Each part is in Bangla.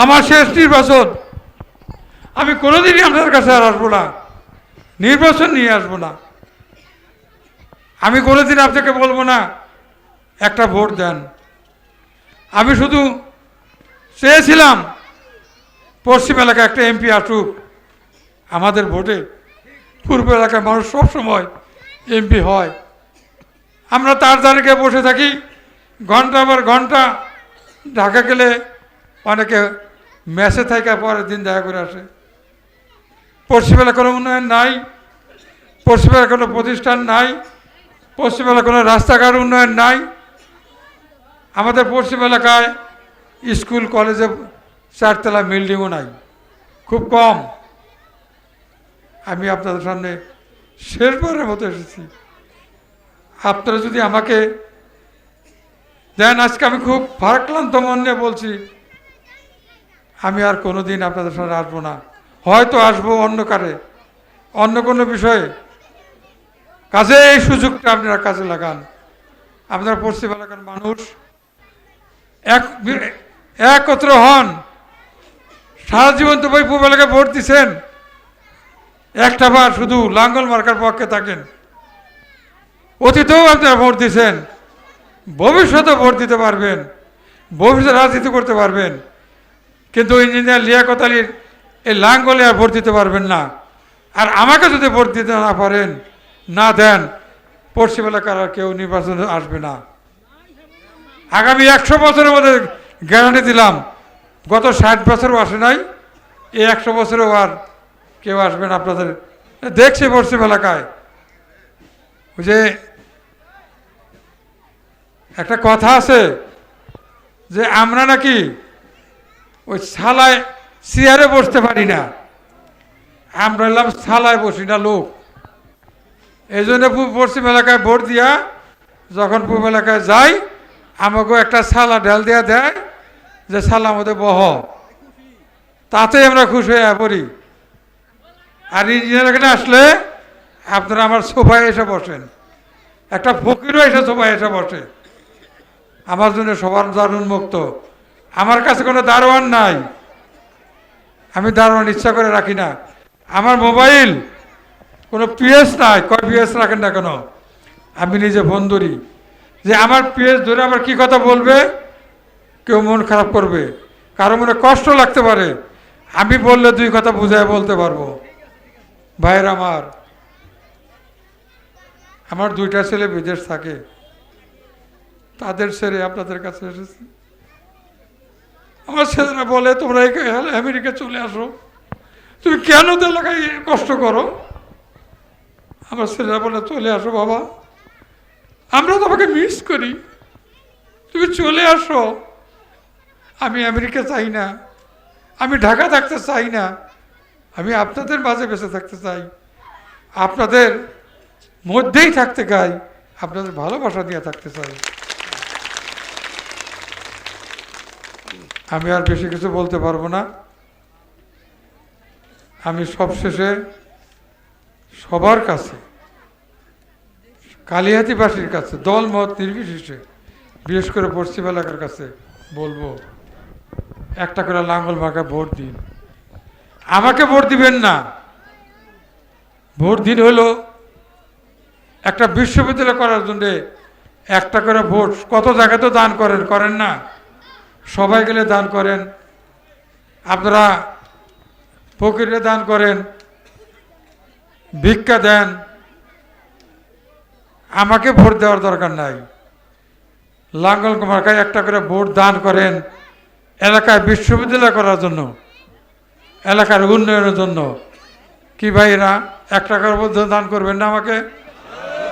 আমার শেষ নির্বাচন, আমি কোনোদিনই আপনাদের কাছে আর আসবো না, নির্বাচন নিয়ে আসবো না। আমি কোনোদিন আপনাকে বলবো না একটা ভোট দেন। আমি শুধু চেয়েছিলাম পশ্চিম এলাকায় একটা এমপি আসুক। আমাদের ভোটে পূর্ব এলাকায় মানুষ সবসময় এমপি হয়। আমরা তার জায়গায় বসে থাকি ঘন্টা পর ঘন্টা। ঢাকা গেলে অনেকে মেসে থেকে পরের দিন দেখা করে আসে। পশ্চিম এলাকার কোনো উন্নয়ন নাই, পশ্চিম এলাকার কোনো প্রতিষ্ঠান নাই, পশ্চিম এলাকার কোনো রাস্তাঘাট উন্নয়ন নাই। আমাদের পশ্চিম এলাকায় স্কুল কলেজে 4 তলা বিল্ডিংও নাই, খুব কম। আমি আপনাদের সামনে শেষবারের মতো এসেছি। আপনারা যদি আমাকে দেন, আজকে আমি খুব ভারাক্রান্ত মন নিয়ে বলছি, আমি আর কোনো দিন আপনাদের সামনে আসবো না। হয়তো আসবো অন্য কারে, অন্য কোনো বিষয়ে। কাজে এই সুযোগটা আপনারা কাজে লাগান। আপনারা পশ্চিম এলাকার মানুষ একত্র হন। সারা জীবন তো পূর্ব এলাকায় ভোট দিচ্ছেন, একটা বার শুধু লাঙ্গল মার্কার পক্ষে থাকেন। অতীতেও আপনারা ভোট দিচ্ছেন, ভবিষ্যতে ভোট দিতে পারবেন, ভবিষ্যতে রাজনীতি করতে পারবেন। কিন্তু ইঞ্জিনিয়ার লিয়াকত আলীর এই লাঙ্গলে আর ভোট দিতে পারবেন না। আর আমাকে যদি ভোট দিতে না পারেন, না দেন, পশ্চিম এলাকার আর কেউ নির্বাচনে আসবে না। আগামী 100 বছরের মধ্যে গ্যারান্টি দিলাম। গত 60 বছরও আসে নাই, এই 100 বছরেও আর কেউ আসবেন আপনাদের। দেখছি পশ্চিম এলাকায় ওই যে একটা কথা আছে যে আমরা নাকি ওই ছালায় চেয়ারে বসতে পারি না, আমরা এলাম ছালায় বসি না লোক। এই জন্য পশ্চিম এলাকায় ভোট দিয়া যখন পূর্ব এলাকায় যাই, আমাকেও একটা ছালা ঢেল দেওয়া দেয় যে ছালা মধ্যে বহ, তাতেই আমরা খুশি হয়ে পড়ি। আর ইঞ্জিনিয়ার এখানে আসলে আপনারা আমার সোফায় এসে বসেন, একটা ফকিরও এসে সোফায় এসে বসে। আমার জন্য সবার দ্বার উন্মুক্ত। আমার কাছে কোনো দারোয়ান নাই, আমি দারোয়ান ইচ্ছা করে রাখি না। আমার মোবাইল কোনো পিএস নাই, কয় পিএস রাখেন না কেন, আমি নিজে ফোন ধরি যে আমার পিএস ধরে আবার কি কথা বলবে, কেউ মন খারাপ করবে, কারো মনে কষ্ট লাগতে পারে। আমি বললে 2 কথা বুঝায় বলতে পারবো। ভাইয়ের আমার 2টা ছেলে বিদেশ থাকে, তাদের ছেড়ে আপনাদের কাছে এসেছি। আমার ছেলেরা বলে তোমরা আমেরিকা চলে আসো, তুমি কেন তো এলাকায় কষ্ট করো? আমার ছেলেরা বলে চলে আসো বাবা, আমরা তোমাকে মিস করি, তুমি চলে আসো। আমি আমেরিকা চাই না, আমি ঢাকা থাকতে চাই না, আমি আপনাদের মাঝে বেঁচে থাকতে চাই, আপনাদের মধ্যেই থাকতে চাই, আপনাদের ভালোবাসা দিয়ে থাকতে চাই। আমি আর বেশি কিছু বলতে পারবো না। আমি সবশেষে সবার কাছে, কালিহাতিবাসীর কাছে, দল মত নির্বিশেষে, বিশেষ করে পশ্চিম এলাকার কাছে বলবো, একটা করে লাঙ্গল মার্কা ভোট দিন। আমাকে ভোট দিবেন না, ভোট দিন হলো একটা বিশ্ববিদ্যালয় করার জন্য একটা করে ভোট। কত জায়গায় তো দান করেন না, সবাই গেলে দান করেন, আপনারা ফকিরে দান করেন, ভিক্ষা দেন। আমাকে ভোট দেওয়ার দরকার নাই। লাঙ্গল মার্কায় একটা করে ভোট দান করেন এলাকায় বিশ্ববিদ্যালয় করার জন্য, এলাকার উন্নয়নের জন্য। কি ভাইরা, 1 টাকার মধ্যে দান করবেন না আমাকে?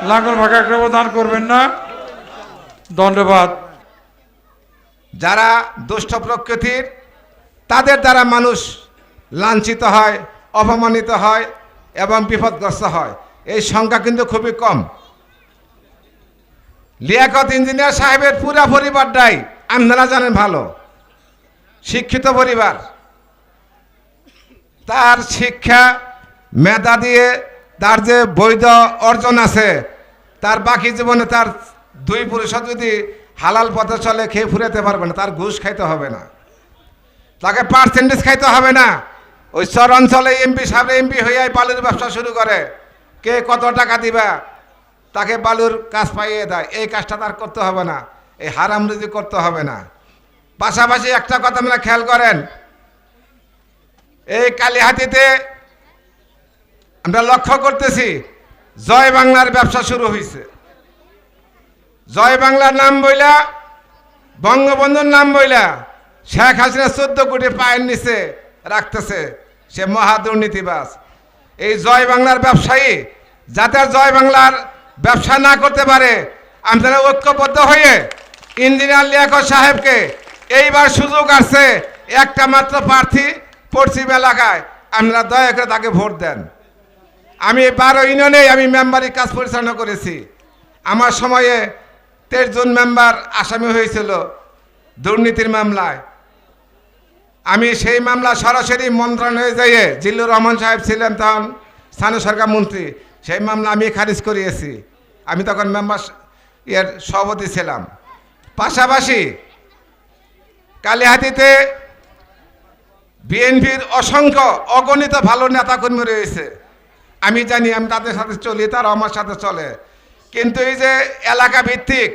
লাঙ্গল মার্কা 1 টাকা দান করবেন না? ধন্যবাদ। যারা দুষ্ট প্রকৃতির, তাদের দ্বারা মানুষ লাঞ্ছিত হয়, অপমানিত হয় এবং বিপদগ্রস্ত হয়, এই সংখ্যা কিন্তু খুবই কম। লিয়াকত ইঞ্জিনিয়ার সাহেবের পুরা পরিবারটাই আপনারা জানেন ভালো, শিক্ষিত পরিবার। তার শিক্ষা মেধা দিয়ে তার যে বৈধ অর্জন আছে, তার বাকি জীবনে তার 2 পুরুষ যদি হালাল পথে চলে খেয়ে ফুরাতে পারবে না, তার ঘুষ খাইতে হবে না। তাকে পার্সেন্টেজ খাইতে হবে না। ওই শহর অঞ্চলে এমপি সাহেব এমপি হয়ে বালুর ব্যবসা শুরু করে, কে কত টাকা দিবা তাকে বালুর কাজ পাইয়ে দেয়। এই কাজটা তার করতে হবে না, এই হারামরুজি করতে হবে না। পাশাপাশি একটা কথা আপনারা খেয়াল করেন, এই কালিহাতীতে আমরা লক্ষ্য করতেছি জয় বাংলার ব্যবসা শুরু হয়েছে। জয় বাংলার নাম বইলা, বঙ্গবন্ধুর নাম বইলা শেখ হাসিনা 14 কোটি পায়ের নিচে রাখতেছে, সে মহা দুর্নীতিবাজ। এই জয় বাংলার ব্যবসায়ী যাতে জয় বাংলার ব্যবসা না করতে পারে, আপনারা ঐক্যবদ্ধ হয়ে ইঞ্জিনিয়ার লিয়াকত সাহেবকে এইবার সুযোগ আসছে, একটা মাত্র প্রার্থী পশ্চিম এলাকায়, আপনারা দয়া করে তাকে ভোট দেন। আমি 12 ইউনিয়নে আমি মেম্বারি কাজ পরিচালনা করেছি। আমার সময়ে 23 জন মেম্বার আসামি হয়েছিল দুর্নীতির মামলায়। আমি সেই মামলা সরাসরি মন্ত্রণালয়ে যেয়ে জিল্লুর রহমান সাহেব ছিলেন তখন স্থানীয় সরকার মন্ত্রী, সেই মামলা আমি খারিজ করিয়েছি। আমি তখন মেম্বার এর সভাপতি ছিলাম। পাশাপাশি কালিহাতীতে বিএনপির অসংখ্য অগণিত ভালো নেতাকর্মী রয়েছে, আমি জানি, আমি তাদের সাথে চলি, তারা আমার সাথে চলে। কিন্তু এই যে এলাকা ভিত্তিক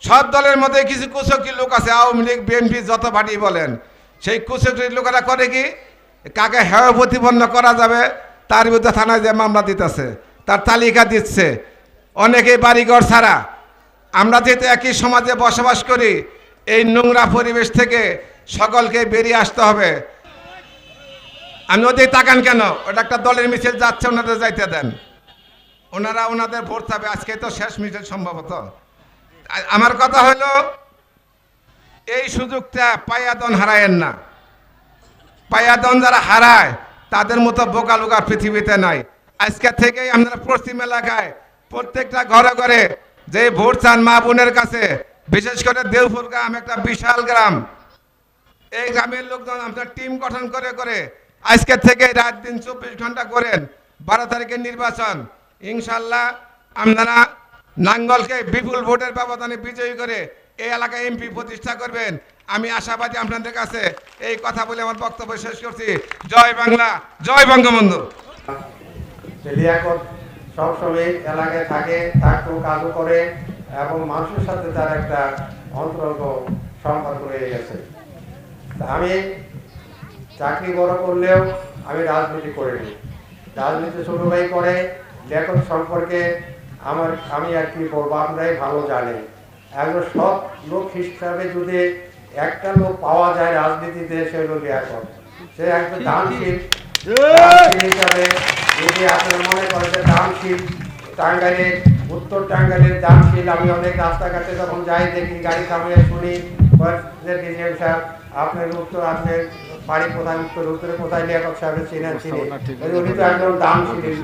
সব দলের মধ্যে কিছু কুচক্রী লোক আছে, আওয়ামী লীগ বিএনপি যত পার্টি বলেন, সেই কুচক্রী লোকেরা করে কি, কাকে হেয় প্রতিপন্ন করা যাবে তার বিরুদ্ধে থানায় যে মামলা দিতেছে, তার তালিকা দিচ্ছে। অনেকেই বাড়িঘর ছাড়া। আমরা যেহেতু একই সমাজে বসবাস করি, এই নোংরা পরিবেশ থেকে সকলকে বেরিয়ে আসতে হবে। আমি ওদের তাকান কেন, ওটা একটা দলের মিছিল যাচ্ছে, ওনাদের যাইতে দেন, ওনারা ওনাদের ভোট চাবে। আজকে তো শেষ মিছিল সম্ভবত। আমার কথা হলো এই সুযোগটা পায়াদন হারায়েন না। পায়াদন যারা হারায় তাদের মতো বোকা লোক পৃথিবীতে নাই। আজকে থেকেই আমরা পশ্চিম এলাকায় প্রত্যেকটা ঘরে ঘরে যে ভোট চান মা বোনের কাছে, বিশেষ করে দেওপুর গ্রাম একটা বিশাল গ্রাম, এই গ্রামের লোকজন আপনার টিম গঠন করে করে আজকে থেকে রাত দিন 24 ঘন্টা করেন। 12 তারিখের নির্বাচন ইনশাল্লাহ আপনারা নাঙ্গলকে বিপুল ভোটের ব্যবধানে বিজয়ী করে এই এলাকায় এমপি প্রতিষ্ঠা করবেন। আমি আশাবাদী আপনাদের কাছে। এই কথা বলে আমার বক্তব্য শেষ করছি। জয় বাংলা, জয় বঙ্গবন্ধু। লিয়াকত সবসময় এলাকায় থাকতো, কাজও করে এবং মানুষের সাথে তার একটা অন্তরঙ্গ সম্পর্ক রয়ে গেছে। আমি চাকরি বড় করলেও আমি রাজনীতি করিনি। রাজনীতি ছোট ভাই করে। লিয়াকত সম্পর্কে আমি আর কি বলবো, আপনারাই ভালো জানেন। একজন সৎ লোক হিসাবে যদি একটা লোক পাওয়া যায় রাজনীতিতে, সে হলো লিয়াকত। সে একজন দানশীল হিসাবে, যদি আপনারা মনে করেন যে দানশীল, টাঙ্গাইলের উত্তর টাঙ্গাইলের দানশীল, আমি অনেক রাস্তাঘাটে যখন যাই দেখি গাড়ি থামিয়ে শুনি সাহেব আপনার উত্তর, আপনার বাড়ি কোথায়, উত্তরে কোথায় লিয়াকত সাহেবের চিনি, উনি তো একজন দানশীল